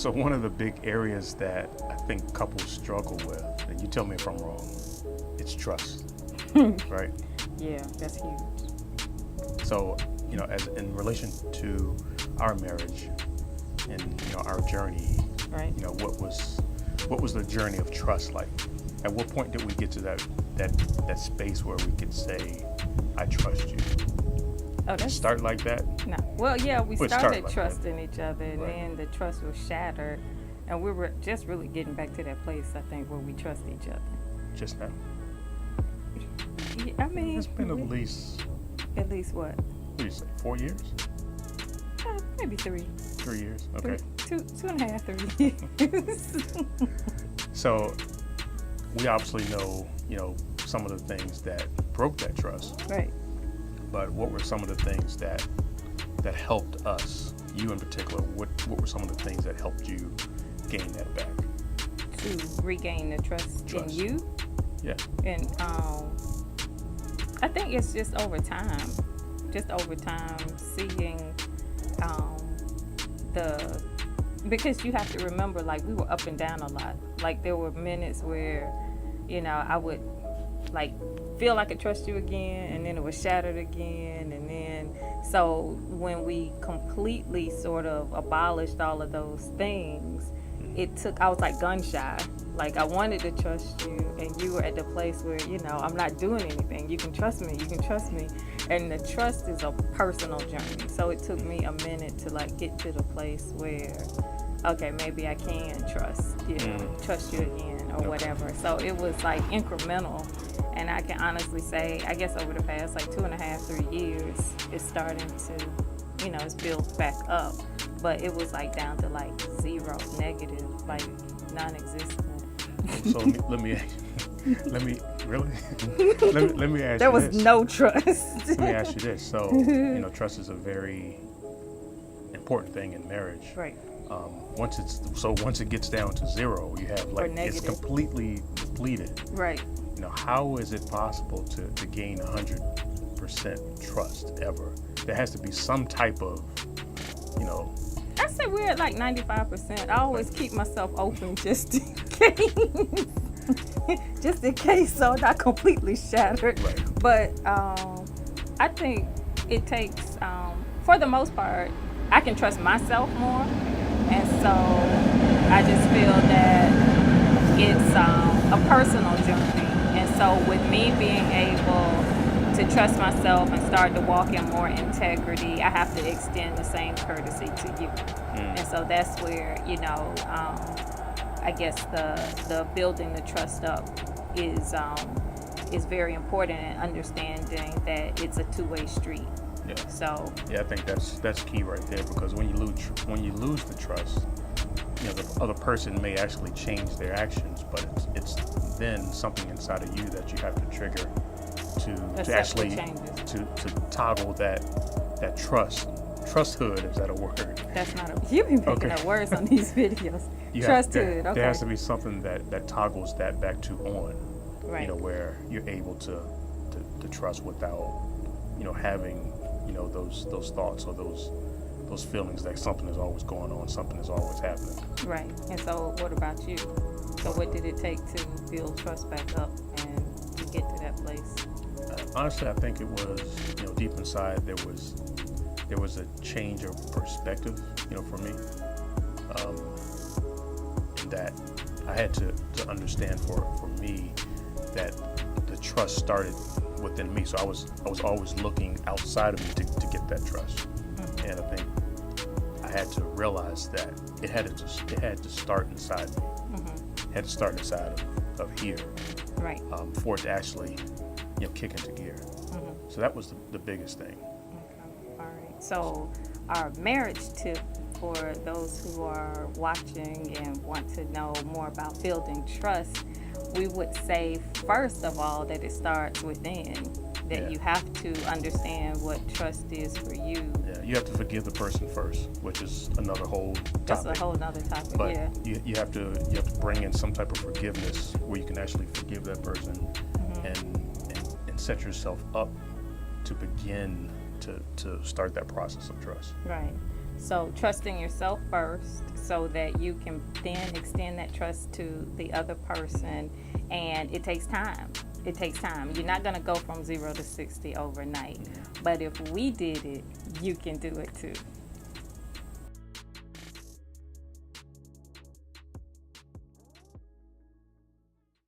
So one of the big areas that I think couples struggle with, and you tell me if I'm wrong, it's trust, right? Yeah, that's huge. So, as in relation to our marriage and our journey, Right. what was the journey of trust like? At what point did we get to that space where we could say, "I trust you"? Oh, Did it that's start like that? no. Well, yeah, we Well, it started started like that. trusting each other, and Right. then the trust was shattered, and we were just really getting back to that place, I think, where we trust each other. Just now. Yeah, I mean, It's been at least, at least what? what do you say, 4 years? Maybe 3. 3 years? Okay. 2.5, 3 years. So we obviously know, some of the things that broke that trust, Right. but what were some of the things that helped us, you in particular, what were some of the things that helped you gain that back? To regain the trust in Trust. you. Yeah. And I think it's just over time seeing because you have to remember, like, we were up and down a lot. Like, there were minutes where I would like feel like I could trust you again, and then it was shattered again, and then so when we completely sort of abolished all of those things, I was like gun shy. Like, I wanted to trust you, and you were at the place where, I'm not doing anything. You can trust me. And the trust is a personal journey. So it took me a minute to like get to the place where, okay, maybe I can trust you again, or whatever. So it was like incremental. And I can honestly say, I guess over the past like 2.5, 3 years, it's starting to, it's built back up. But it was like down to like zero, negative, like non-existent. So let me really let me ask There you was this. no trust. Let me ask you this. So trust is a very important thing in marriage. Right. Once it gets down to zero, you have like it's negative. completely depleted. Right. How is it possible to gain 100% trust ever? There has to be some type of, I say we're at like 95%. I always keep myself open just in case. Just in case, so not completely shattered. Right. But I think it takes, for the most part, I can trust myself more. And so I just feel that it's a personal journey. And so with me being able to trust myself and start to walk in more integrity, I have to extend the same courtesy to you. And so that's where, I guess the building the trust up is very important, and understanding that it's a two-way street. Yeah. So Yeah, I think that's key right there, because when you lose the trust, the other person may actually change their actions, but it's then something inside of you that you have to trigger to actually to toggle that trusthood. Is that a word? that's not a. You've been picking up words on these videos. Trusthood. Okay. There has to be something that toggles that back to on. Right. Where you're able to trust without having those thoughts or those feelings that something is always going on, something is always happening. Right. And so what about you? So what did it take to build trust back up and to get to that place? Honestly, I think it was, deep inside there was a change of perspective, for me, that I had to understand for me that the trust started within me. So I was always looking outside of me to get that trust, and I think I had to realize that it had to start inside me. It had to start inside of here, Right. For it to actually kick into gear. So that was the biggest thing. Okay. All right. So our marriage tip for those who are watching and want to know more about building trust, we would say, first of all, that it starts within. That you have to understand what trust is for you. Yeah, you have to forgive the person first, which is another whole topic. That's a whole nother topic. But yeah. you have to bring in some type of forgiveness where you can actually forgive that person and set yourself up to begin to start that process of trust. Right. So trusting yourself first so that you can then extend that trust to the other person. And it takes time. It takes time. You're not going to go from 0 to 60 overnight. But if we did it, you can do it too.